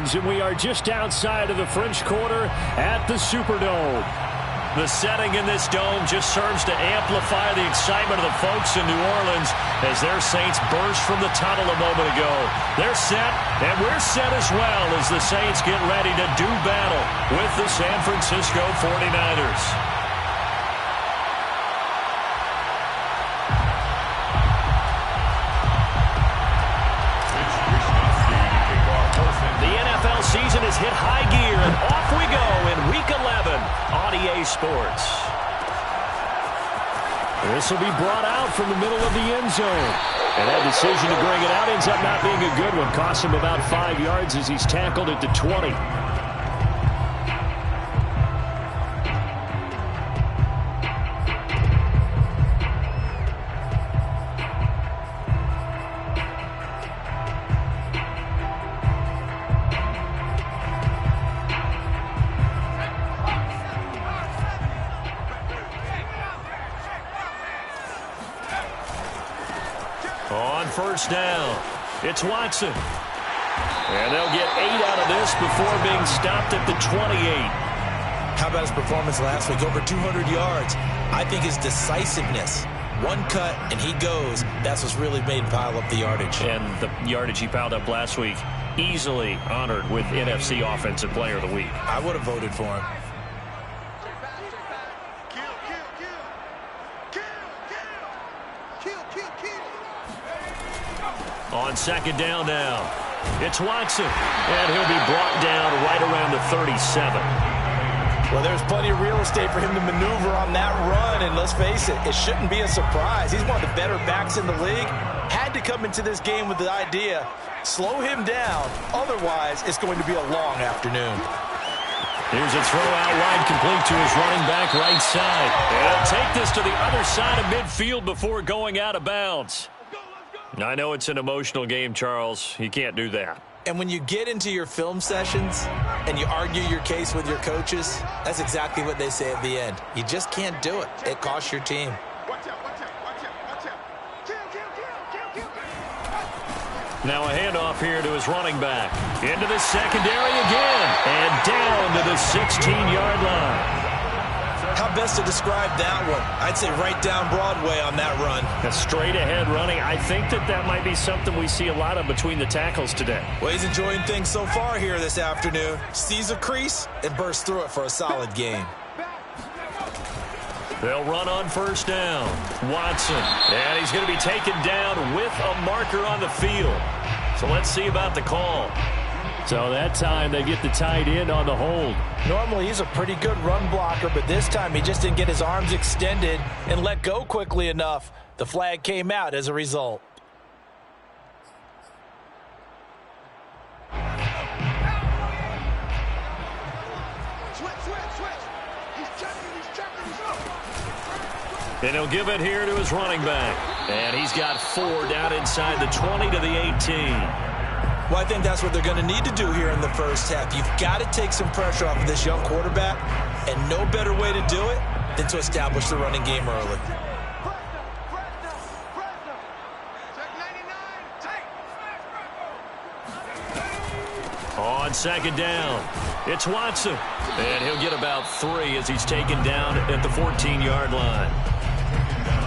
Orleans, and we are just outside of the French Quarter at the Superdome. The setting in this dome just serves to amplify the excitement of the folks in New Orleans as their Saints burst from the tunnel a moment ago. They're set, and we're set as well as the Saints get ready to do battle with the San Francisco 49ers. Season has hit high gear, and off we go in Week 11 on EA Sports. This will be brought out from the middle of the end zone. And that decision to bring it out ends up not being a good one. Cost him about 5 yards as he's tackled at the 20. First down. It's Watson. And they'll get 8 out of this before being stopped at the 28. How about his performance last week? Over 200 yards. I think his decisiveness. One cut, and he goes. That's what's really made him pile up the yardage. And the yardage he piled up last week, easily honored with NFC Offensive Player of the Week. I would have voted for him. On second down now, it's Watson, and he'll be brought down right around the 37. Well, there's plenty of real estate for him to maneuver on that run, and let's face it, it shouldn't be a surprise. He's one of the better backs in the league. Had to come into this game with the idea, slow him down, otherwise it's going to be a long afternoon. Here's a throw out wide, complete to his running back right side. And he'll take this to the other side of midfield before going out of bounds. I know it's an emotional game, Charles. You can't do that. And when you get into your film sessions and you argue your case with your coaches, that's exactly what they say at the end. You just can't do it. It costs your team. Now a handoff here to his running back. Into the secondary again. And down to the 16-yard line. How best to describe that one? I'd say right down Broadway on that run. A straight-ahead running. I think that might be something we see a lot of between the tackles today. Well, he's enjoying things so far here this afternoon. Sees a crease and bursts through it for a solid gain. They'll run on first down. Watson. And he's going to be taken down with a marker on the field. So let's see about the call. So that time they get the tight end on the hold. Normally he's a pretty good run blocker, but this time he just didn't get his arms extended and let go quickly enough. The flag came out as a result. And he'll give it here to his running back. And he's got 4 down inside the 20 to the 18. Well, I think that's what they're going to need to do here in the first half. You've got to take some pressure off of this young quarterback, and no better way to do it than to establish the running game early. On second down, it's Watson. And he'll get about 3 as he's taken down at the 14-yard line.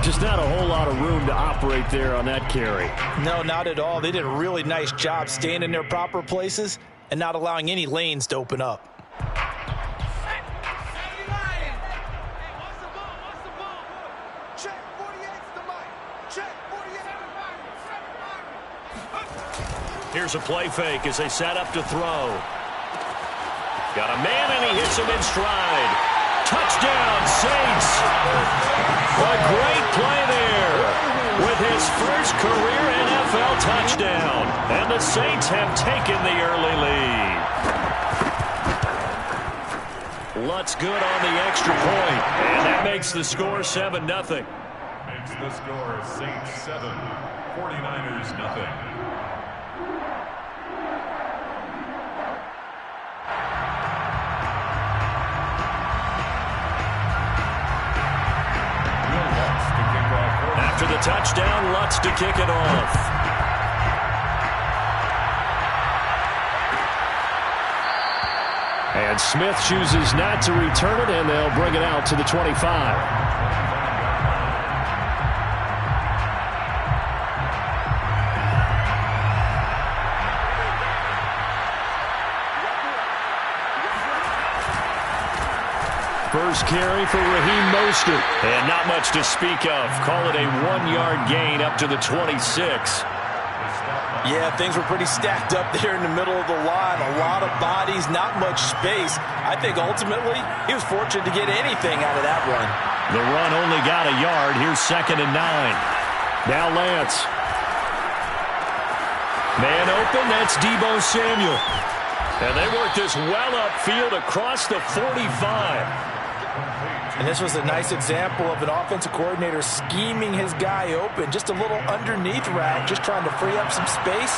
Just not a whole lot of room to operate there on that carry. No, not at all. They did a really nice job staying in their proper places and not allowing any lanes to open up. Here's a play fake as they set up to throw. Got a man, and he hits him in stride. Touchdown, Saints. A great play there with his first career NFL touchdown. And the Saints have taken the early lead. Lutz good on the extra point. And that makes the score 7-0. Makes the score Saints 7, 49ers nothing. After the touchdown, Lutz to kick it off. And Smith chooses not to return it, and they'll bring it out to the 25. First carry for Raheem Mostert. And not much to speak of. Call it a 1-yard gain up to the 26. Yeah, things were pretty stacked up there in the middle of the line. A lot of bodies, not much space. I think ultimately he was fortunate to get anything out of that run. The run only got a yard. Here's 2nd and 9. Now Lance. Man open, that's Deebo Samuel. And they work this well upfield across the 45. And this was a nice example of an offensive coordinator scheming his guy open. Just a little underneath route, just trying to free up some space.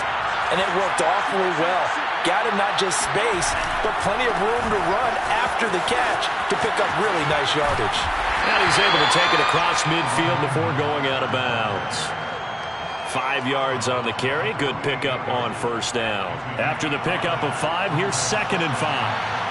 And it worked awfully well. Got him not just space, but plenty of room to run after the catch to pick up really nice yardage. And he's able to take it across midfield before going out of bounds. 5 yards on the carry. Good pickup on first down. After the pickup of 5, here's 2nd and 5.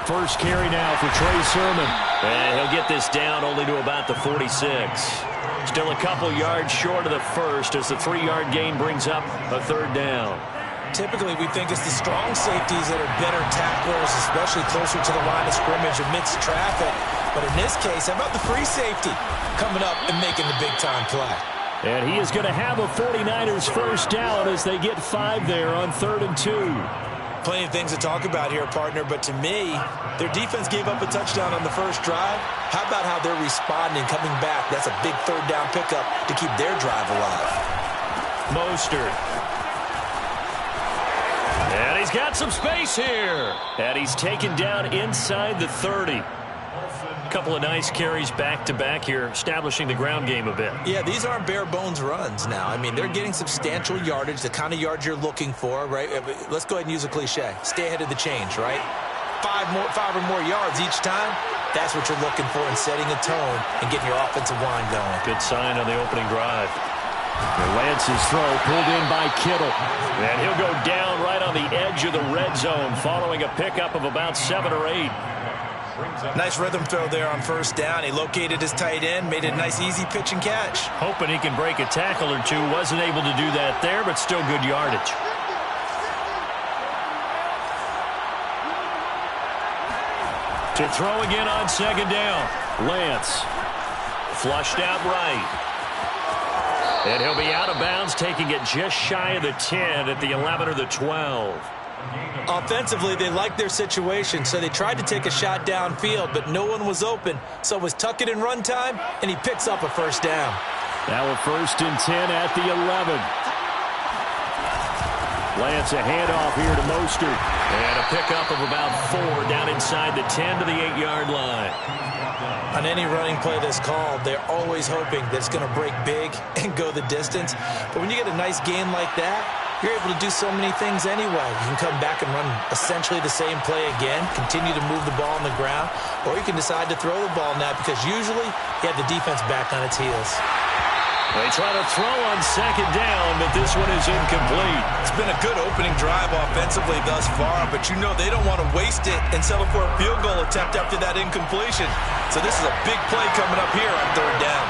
First carry now for Trey Sermon. And he'll get this down only to about the 46. Still a couple yards short of the first as the 3-yard gain brings up a 3rd down. Typically, we think it's the strong safeties that are better tacklers, especially closer to the line of scrimmage amidst traffic. But in this case, how about the free safety coming up and making the big-time play? And he is going to have a 49ers first down as they get 5 there on 3rd and 2. Plenty of things to talk about here, partner, but to me, their defense gave up a touchdown on the first drive. How about how they're responding, coming back? That's a big 3rd down pickup to keep their drive alive. Mostert. And he's got some space here. And he's taken down inside the 30. Couple of nice carries back-to-back here, establishing the ground game a bit. Yeah, these aren't bare-bones runs now. I mean, they're getting substantial yardage, the kind of yards you're looking for, right? Let's go ahead and use a cliche. Stay ahead of the change, right? 5 or more yards each time. That's what you're looking for in setting a tone and getting your offensive line going. Good sign on the opening drive. Lance's throw pulled in by Kittle. And he'll go down right on the edge of the red zone following a pickup of about 7 or 8. Nice rhythm throw there on first down. He located his tight end, made a nice easy pitch and catch. Hoping he can break a tackle or two. Wasn't able to do that there, but still good yardage. To throw again on 2nd down. Lance. Flushed out right. And he'll be out of bounds, taking it just shy of the 10 at the 11 or the 12. Offensively, they liked their situation, so they tried to take a shot downfield, but no one was open. So it was tuck it in run time, and he picks up a first down. Now a 1st and 10 at the 11. Lance a handoff here to Mostert. And a pickup of about 4 down inside the 10 to the 8-yard line. On any running play that's called, they're always hoping that it's going to break big and go the distance. But when you get a nice gain like that, you're able to do so many things anyway. You can come back and run essentially the same play again, continue to move the ball on the ground, or you can decide to throw the ball now because usually you have the defense back on its heels. They try to throw on 2nd down, but this one is incomplete. It's been a good opening drive offensively thus far, but you know they don't want to waste it and settle for a field goal attempt after that incompletion. So this is a big play coming up here on 3rd down.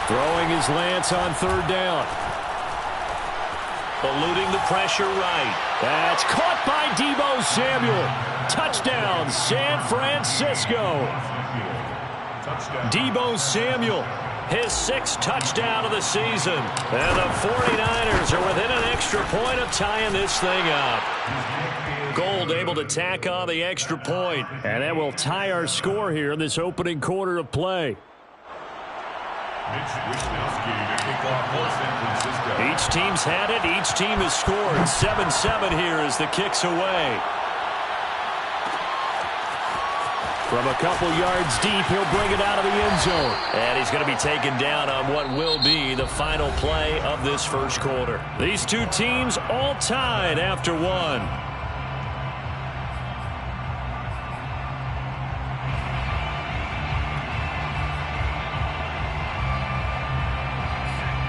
Throwing his Lance on 3rd down. Eluding the pressure right. That's caught by Deebo Samuel. Touchdown, San Francisco. Deebo Samuel, his 6th touchdown of the season. And the 49ers are within an extra point of tying this thing up. Gold able to tack on the extra point. And that will tie our score here in this opening quarter of play. Each team's had it. Each team has scored. 7-7 here as the kick's away. From a couple yards deep, he'll bring it out of the end zone. And he's going to be taken down on what will be the final play of this first quarter. These two teams all tied after one.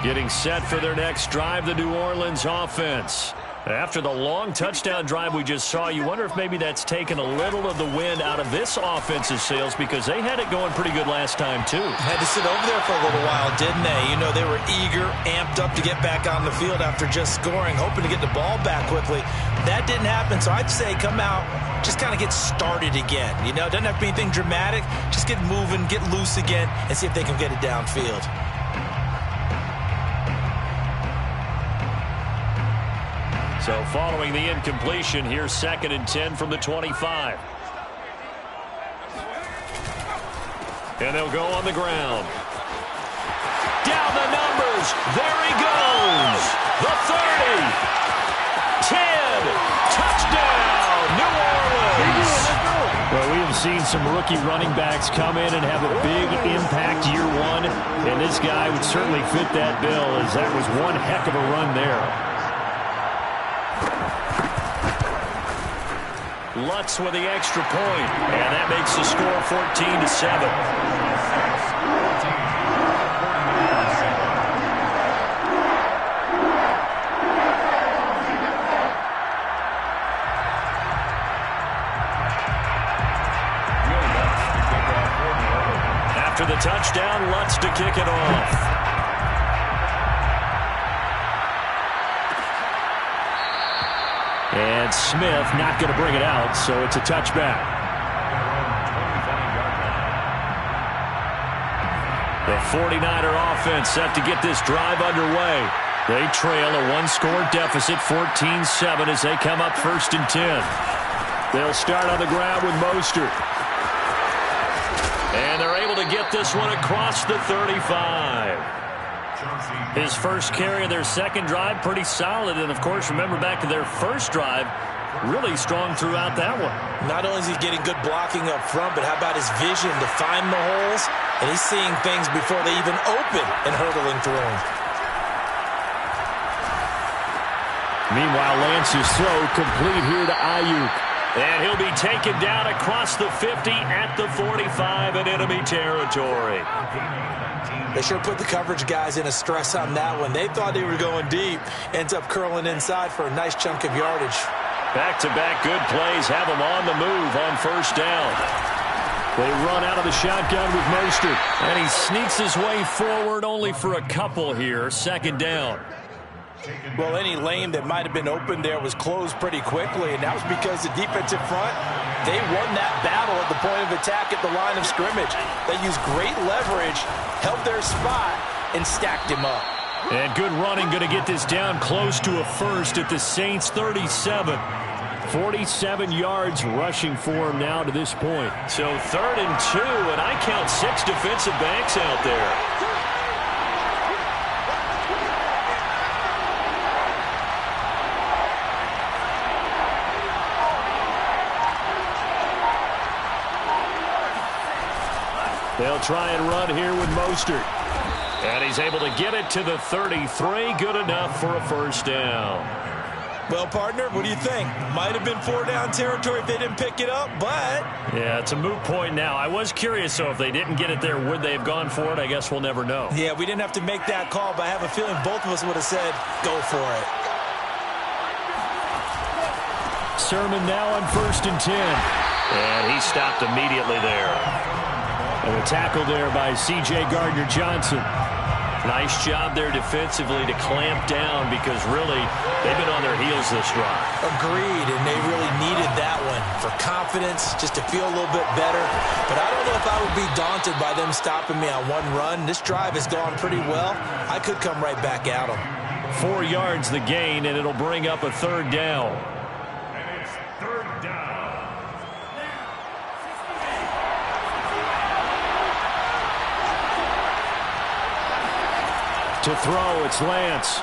Getting set for their next drive, the New Orleans offense. After the long touchdown drive we just saw, you wonder if maybe that's taken a little of the wind out of this offense's sails, because they had it going pretty good last time, too. Had to sit over there for a little while, didn't they? You know, they were eager, amped up to get back on the field after just scoring, hoping to get the ball back quickly. That didn't happen, so I'd say come out, just kind of get started again. You know, doesn't have to be anything dramatic. Just get moving, get loose again, and see if they can get it downfield. So following the incompletion, here's 2nd and 10 from the 25. And they'll go on the ground. Down the numbers. There he goes. The 30. 10. Touchdown, New Orleans. Well, we have seen some rookie running backs come in and have a big impact year one. And this guy would certainly fit that bill, as that was one heck of a run there. Lutz with the extra point, and that makes the score 14-7. After the touchdown, Lutz to kick it off. And Smith not going to bring it out, so it's a touchback. The 49er offense set to get this drive underway. They trail a one-score deficit, 14-7, as they come up 1st and 10. They'll start on the ground with Mostert. And they're able to get this one across the 35. His first carry of their second drive, pretty solid. And, of course, remember back to their first drive, really strong throughout that one. Not only is he getting good blocking up front, but how about his vision to find the holes? And he's seeing things before they even open and hurdling through them. Meanwhile, Lance's throw complete here to Ayuk. And he'll be taken down across the 50 at the 45 in enemy territory. They sure put the coverage guys in a stress on that one. They thought they were going deep. Ends up curling inside for a nice chunk of yardage. Back-to-back good plays have them on the move on 1st down. They run out of the shotgun with Mostert. And he sneaks his way forward only for a couple here. 2nd down. Well, any lane that might have been open there was closed pretty quickly, and that was because the defensive front, they won that battle at the point of attack at the line of scrimmage. They used great leverage, held their spot, and stacked him up. And good running, going to get this down close to a first at the Saints' 37. 47 yards rushing for him now to this point. So 3rd and 2, and I count 6 defensive backs out there. They'll try and run here with Mostert. And he's able to get it to the 33. Good enough for a 1st down. Well, partner, what do you think? Might have been 4-down territory if they didn't pick it up, but... Yeah, it's a moot point now. I was curious, so if they didn't get it there, would they have gone for it? I guess we'll never know. Yeah, we didn't have to make that call, but I have a feeling both of us would have said, go for it. Sermon now on 1st and 10. And he stopped immediately there. And a tackle there by C.J. Gardner-Johnson. Nice job there defensively to clamp down, because really they've been on their heels this drive. Agreed, and they really needed that one for confidence, just to feel a little bit better. But I don't know if I would be daunted by them stopping me on one run. This drive has gone pretty well. I could come right back at them. 4 yards the gain, and it'll bring up a 3rd down. And it's 3rd down. To throw, it's Lance.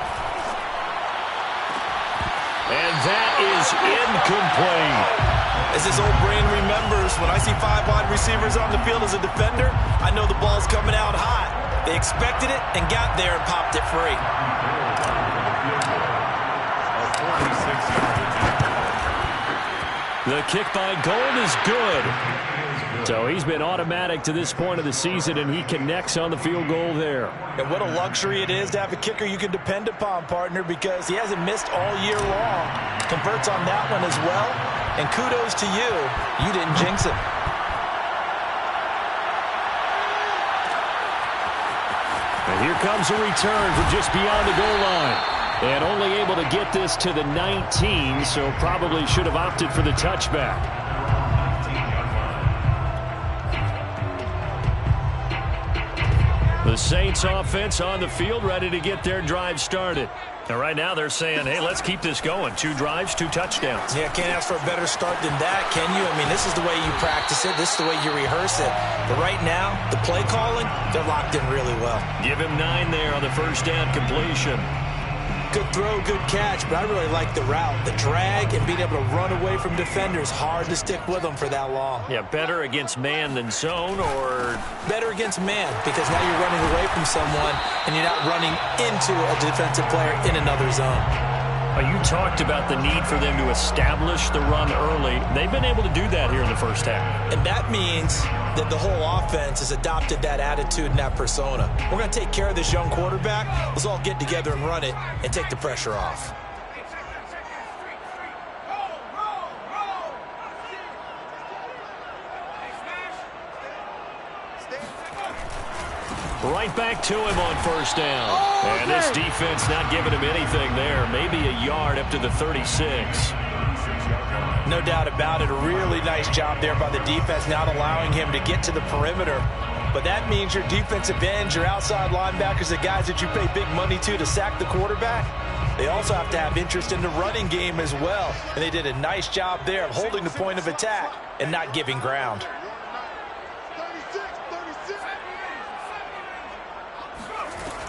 And that is incomplete. As his old brain remembers, when I see 5 wide receivers on the field as a defender, I know the ball's coming out hot. They expected it and got there and popped it free. The kick by Gold is good. So he's been automatic to this point of the season, and he connects on the field goal there. And what a luxury it is to have a kicker you can depend upon, partner, because he hasn't missed all year long. Converts on that one as well. And kudos to you. You didn't jinx him. And here comes a return from just beyond the goal line. And only able to get this to the 19, so probably should have opted for the touchback. The Saints offense on the field, ready to get their drive started. And right now they're saying, hey, let's keep this going. 2 drives, 2 touchdowns. Yeah, can't ask for a better start than that, can you? I mean, this is the way you practice it. This is the way you rehearse it. But right now, the play calling, they're locked in really well. Give him 9 there on the first down completion. Good throw, good catch, but I really like the route. The drag and being able to run away from defenders, hard to stick with them for that long. Yeah, better against man than zone, or better against man, because now you're running away from someone and you're not running into a defensive player in another zone. You talked about the need for them to establish the run early. They've been able to do that here in the first half. And that means that the whole offense has adopted that attitude and that persona. We're going to take care of this young quarterback. Let's all get together and run it and take the pressure off. Right back to him on first down. And this defense not giving him anything there. Maybe a yard up to the 36. No doubt about it. A really nice job there by the defense, not allowing him to get to the perimeter. But that means your defensive ends, your outside linebackers, the guys that you pay big money to sack the quarterback, they also have to have interest in the running game as well. And they did a nice job there of holding the point of attack and not giving ground.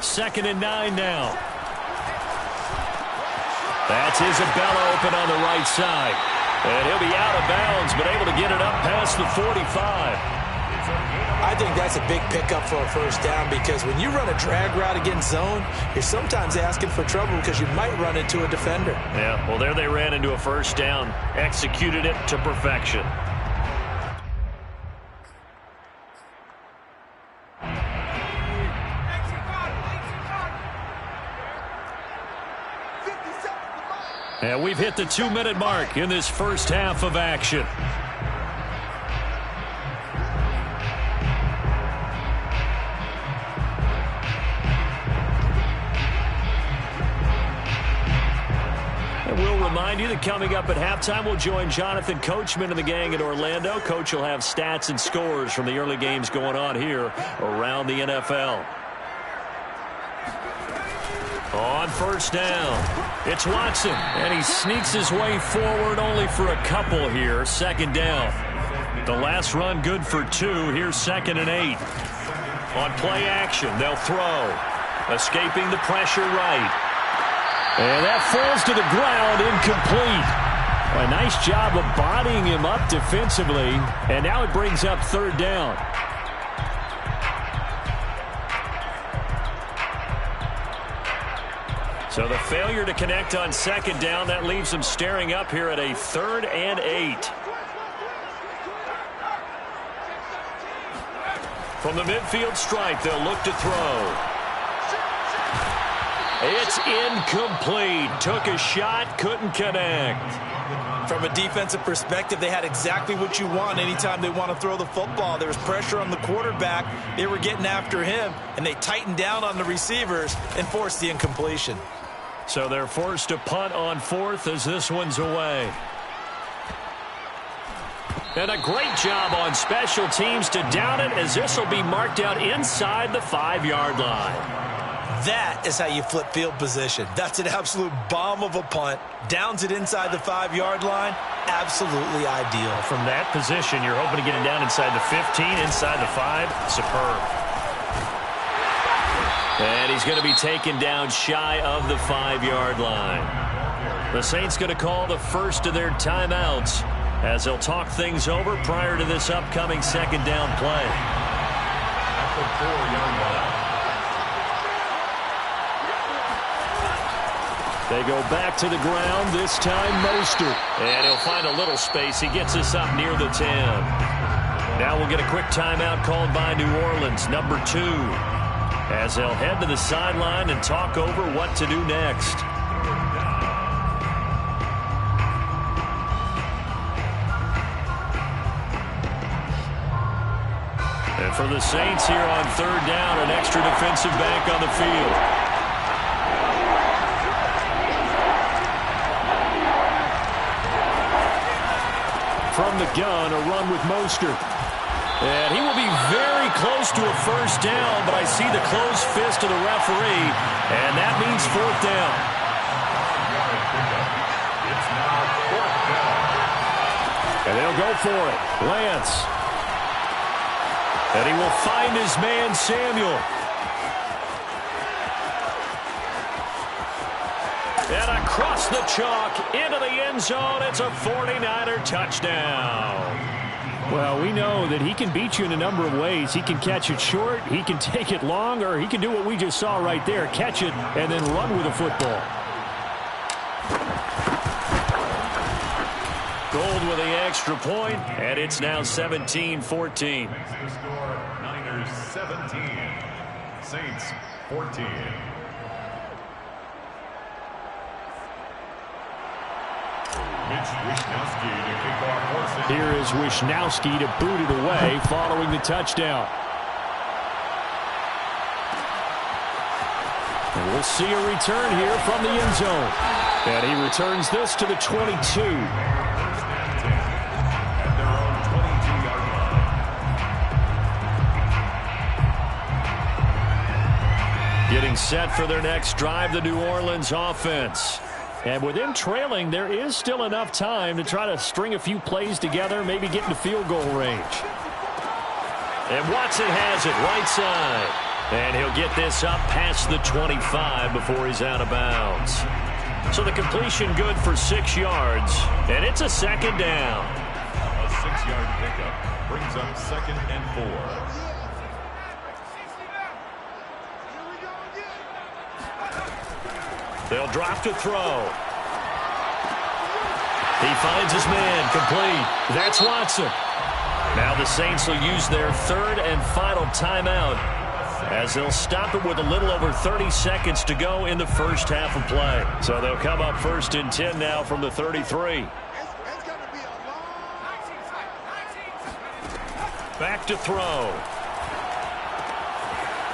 Second and 9 now. That's Isabella open on the right side. And he'll be out of bounds, but able to get it up past the 45. I think that's a big pickup for a first down, because when you run a drag route against zone, you're sometimes asking for trouble because you might run into a defender. Yeah, well, there they ran into a first down. Executed it to perfection. And we've hit the 2-minute mark in this first half of action. And we'll remind you that coming up at halftime, we'll join Jonathan Coachman and the gang in Orlando. Coach will have stats and scores from the early games going on here around the NFL. On first down, it's Watson, and he sneaks his way forward only for a couple here. Second down. The last run good for 2. Here's 2nd and 8. On play action, they'll throw. Escaping the pressure right. And that falls to the ground, incomplete. A nice job of bodying him up defensively, and now it brings up 3rd down. So the failure to connect on 2nd down, that leaves them staring up here at a 3rd and 8. From the midfield stripe, they'll look to throw. It's incomplete. Took a shot, couldn't connect. From a defensive perspective, they had exactly what you want anytime they want to throw the football. There was pressure on the quarterback. They were getting after him, and they tightened down on the receivers and forced the incompletion. So they're forced to punt on 4th as this one's away. And a great job on special teams to down it, as this will be marked out inside the 5-yard line. That is how you flip field position. That's an absolute bomb of a punt. Downs it inside the 5-yard line. Absolutely ideal. From that position, you're hoping to get it down inside the 15, inside the 5. Superb. And he's going to be taken down shy of the 5-yard line. The Saints going to call the first of their timeouts as they'll talk things over prior to this upcoming second down play. At the 4-yard line. They go back to the ground, this time Mostert. And he'll find a little space. He gets us up near the 10. Now we'll get a quick timeout called by New Orleans, number 2, as they'll head to the sideline and talk over what to do next. And for the Saints here on third down, an extra defensive back on the field. From the gun, a run with Mostert. And he will be very close to a first down, but I see the closed fist of the referee, and that means fourth down. It's now fourth down. And they'll go for it. Lance. And he will find his man, Samuel. And across the chalk, into the end zone, it's a 49er touchdown. Well, we know that he can beat you in a number of ways. He can catch it short, he can take it long, or he can do what we just saw right there, catch it and then run with the football. Gold with the extra point, and it's now 17-14. Makes the score Niners 17, Saints 14. Here is Wishnowski to boot it away following the touchdown. And we'll see a return here from the end zone. And he returns this to the 22. At their own 22-yard line. Getting set for their next drive, the New Orleans offense. And with them trailing, there is still enough time to try to string a few plays together, maybe get into field goal range. And Watson has it right side. And he'll get this up past the 25 before he's out of bounds. So the completion good for 6 yards. And it's a second down. A 6-yard pickup brings up 2nd and 4. They'll drop to throw. He finds his man, complete. That's Watson. Now the Saints will use their third and final timeout as they'll stop it with a little over 30 seconds to go in the first half of play. So they'll come up 1st and 10 now from the 33. Back to throw.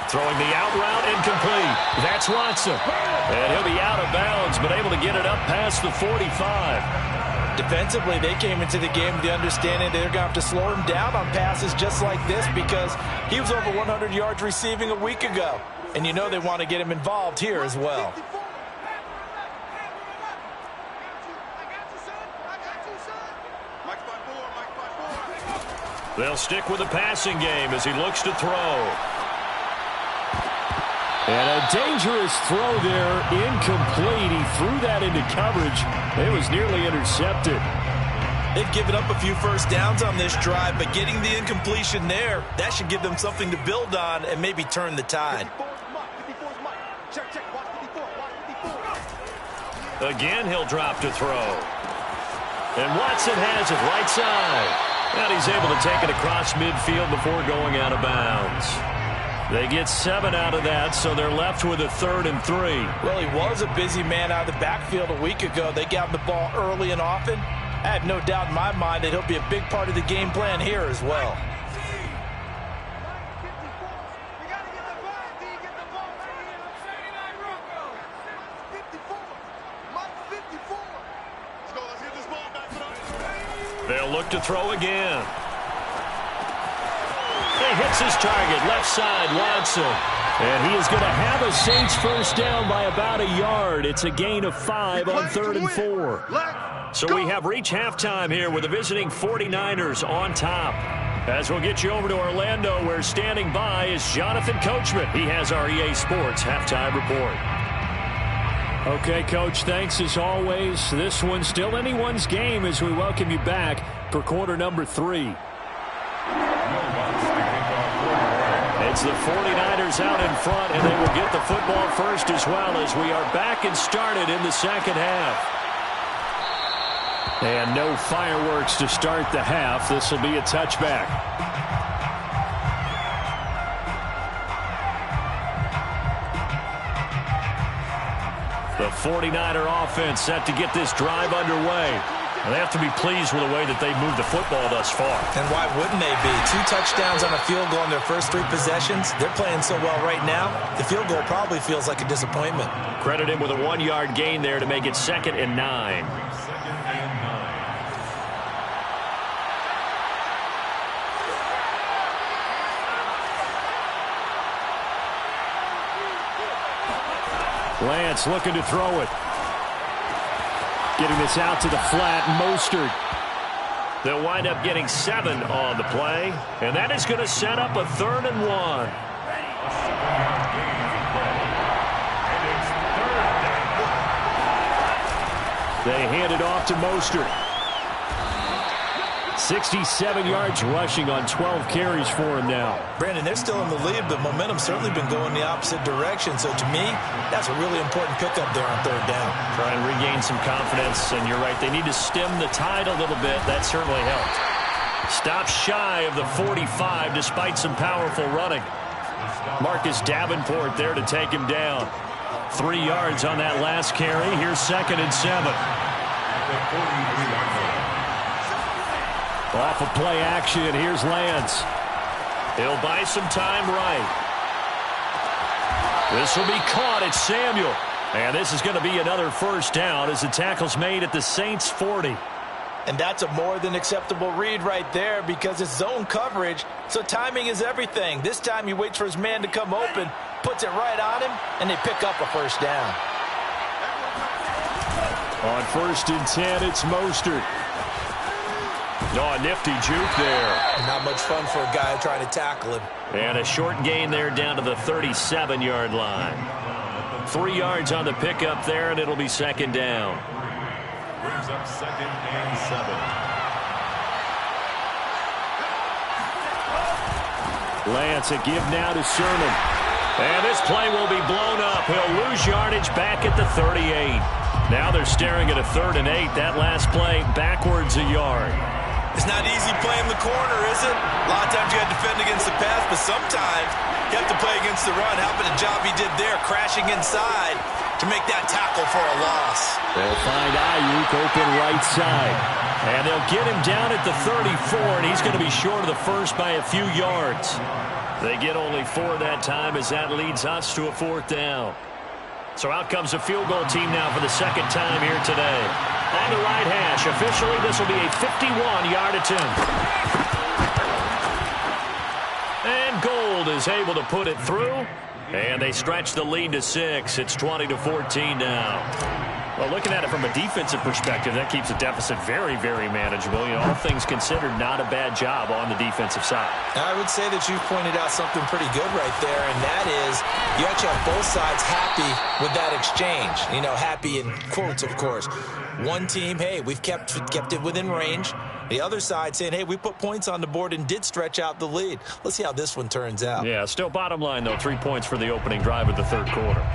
Throwing the out route incomplete. That's Watson. And he'll be out of bounds, but able to get it up past the 45. Defensively, they came into the game with the understanding they're going to have to slow him down on passes just like this because he was over 100 yards receiving a week ago. And you know they want to get him involved here as well. They'll stick with the passing game as he looks to throw. And a dangerous throw there, incomplete. He threw that into coverage. It was nearly intercepted. They've given up a few first downs on this drive, but getting the incompletion there, that should give them something to build on and maybe turn the tide. Again, he'll drop to throw. And Watson has it right side. And he's able to take it across midfield before going out of bounds. They get 7 out of that, so they're left with a 3rd and 3. Well, he was a busy man out of the backfield a week ago. They got him the ball early and often. I have no doubt in my mind that he'll be a big part of the game plan here as well. They'll look to throw again. He hits his target, left side, Watson. And he is going to have a Saints first down by about a yard. It's a gain of 5 on 3rd and 4. So we have reached halftime here with the visiting 49ers on top. As we'll get you over to Orlando, where standing by is Jonathan Coachman. He has our EA Sports halftime report. Okay, Coach, thanks as always. This one's still anyone's game as we welcome you back for quarter number 3. It's the 49ers out in front, and they will get the football first as well as we are back and started in the second half. And no fireworks to start the half. This will be a touchback. The 49er offense set to get this drive underway. They have to be pleased with the way that they've moved the football thus far. And why wouldn't they be? 2 touchdowns on a field goal in their first 3 possessions. They're playing so well right now, the field goal probably feels like a disappointment. Credit him with a 1-yard gain there to make it 2nd and 9. Lance looking to throw it. Getting this out to the flat. Mostert. They'll wind up getting 7 on the play, and that is going to set up a 3rd and 1. They hand it off to Mostert. 67 yards rushing on 12 carries for him now. Brandon, they're still in the lead, but momentum's certainly been going the opposite direction. So to me, that's a really important pickup there on 3rd down. Try and regain some confidence, and you're right. They need to stem the tide a little bit. That certainly helped. Stop shy of the 45 despite some powerful running. Marcus Davenport there to take him down. 3 yards on that last carry. Here's 2nd and 7. Off of play action, here's Lance. He'll buy some time right. This will be caught at Samuel. And this is going to be another 1st down as the tackle's made at the Saints' 40. And that's a more than acceptable read right there because it's zone coverage, so timing is everything. This time he waits for his man to come open, puts it right on him, and they pick up a 1st down. On 1st and 10, it's Mostert. Oh, a nifty juke there. Not much fun for a guy trying to tackle him. And a short gain there down to the 37-yard line. 3 yards on the pickup there, and it'll be 2nd down. Brings up 2nd and 7. Lance, a give now to Sermon. And this play will be blown up. He'll lose yardage back at the 38. Now they're staring at a 3rd and 8. That last play backwards a yard. It's not easy playing the corner, is it? A lot of times you got to defend against the pass, but sometimes you have to play against the run. How about the job he did there, crashing inside to make that tackle for a loss? They'll find Ayuk open right side. And they'll get him down at the 34, and he's going to be short of the 1st by a few yards. They get only 4 that time as that leads us to a 4th down. So out comes the field goal team now for the 2nd time here today. On the right hash, officially this will be a 51-yard attempt. And Gold is able to put it through. And they stretch the lead to 6. It's 20-14 now. Well, looking at it from a defensive perspective, that keeps the deficit very, very manageable. You know, all things considered, not a bad job on the defensive side. I would say that you've pointed out something pretty good right there, and that is you actually have both sides happy with that exchange. You know, happy in quotes, of course. One team, hey, we've kept it within range. The other side saying, hey, we put points on the board and did stretch out the lead. Let's see how this one turns out. Yeah, still bottom line, though, 3 points for the opening drive of the 3rd quarter.